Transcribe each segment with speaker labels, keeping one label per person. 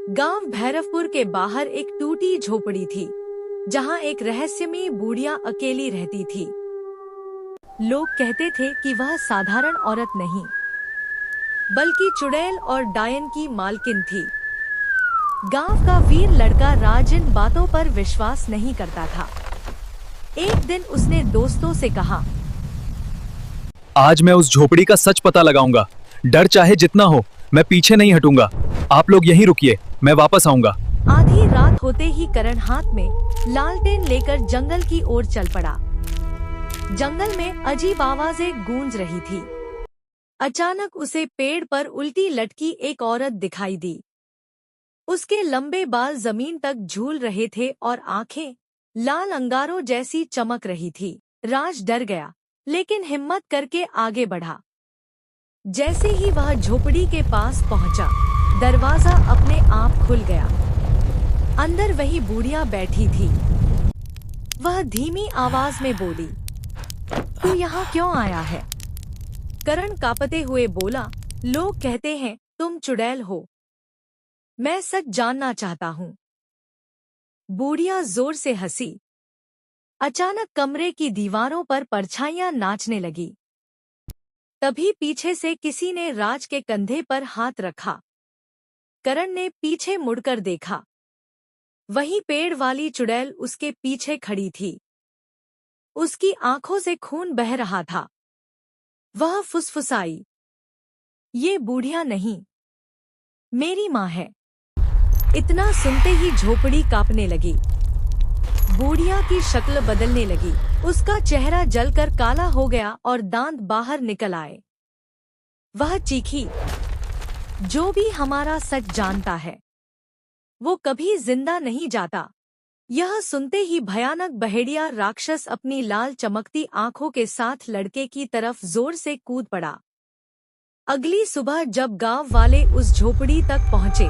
Speaker 1: गांव भैरवपुर के बाहर एक टूटी झोपड़ी थी, जहां एक रहस्यमयी बूढ़िया अकेली रहती थी। लोग कहते थे कि वह साधारण औरत नहीं, बल्कि चुड़ैल और डायन की मालकिन थी। गांव का वीर लड़का राज इन बातों पर विश्वास नहीं करता था। एक दिन उसने दोस्तों से कहा,
Speaker 2: आज मैं उस झोपड़ी का सच पता लगाऊंगा। डर चाहे जितना हो, मैं पीछे नहीं हटूंगा। आप लोग यहीं रुकिए, मैं वापस आऊंगा।
Speaker 1: आधी रात होते ही करण हाथ में लालटेन लेकर जंगल की ओर चल पड़ा। जंगल में अजीब आवाजें गूंज रही थी। अचानक उसे पेड़ पर उल्टी लटकी एक औरत दिखाई दी। उसके लंबे बाल जमीन तक झूल रहे थे और आंखें लाल अंगारों जैसी चमक रही थी। राज डर गया, लेकिन हिम्मत करके आगे बढ़ा। जैसे ही वह झोपड़ी के पास पहुंचा, दरवाजा अपने आप खुल गया। अंदर वही बूढ़िया बैठी थी। वह धीमी आवाज में बोली, तू यहाँ क्यों आया है? करण कांपते हुए बोला, लोग कहते हैं तुम चुड़ैल हो। मैं सच जानना चाहता हूँ। बूढ़िया जोर से हंसी। अचानक कमरे की दीवारों पर परछाइयां नाचने लगी। तभी पीछे से किसी ने राज के कंधे पर हाथ रखा। करण ने पीछे मुड़कर देखा। वही पेड़ वाली चुड़ैल उसके पीछे खड़ी थी। उसकी आंखों से खून बह रहा था। वह फुसफुसाई, ये बूढ़िया नहीं, मेरी माँ है। इतना सुनते ही झोपड़ी कांपने लगी। बूढ़िया की शक्ल बदलने लगी। उसका चेहरा जलकर काला हो गया और दांत बाहर निकल आए। वह चीखी, जो भी हमारा सच जानता है, वो कभी जिंदा नहीं जाता। यह सुनते ही भयानक बहेड़िया राक्षस अपनी लाल चमकती आंखों के साथ लड़के की तरफ जोर से कूद पड़ा। अगली सुबह जब गांव वाले उस झोपड़ी तक पहुंचे,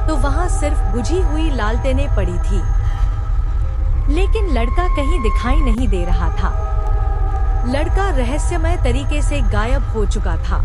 Speaker 1: तो वहां सिर्फ बुझी हुई लालटेनें पड़ी थी। लेकिन लड़का कहीं दिखाई नहीं दे रहा था। लड़का रहस्यमय तरीके से गायब हो चुका था।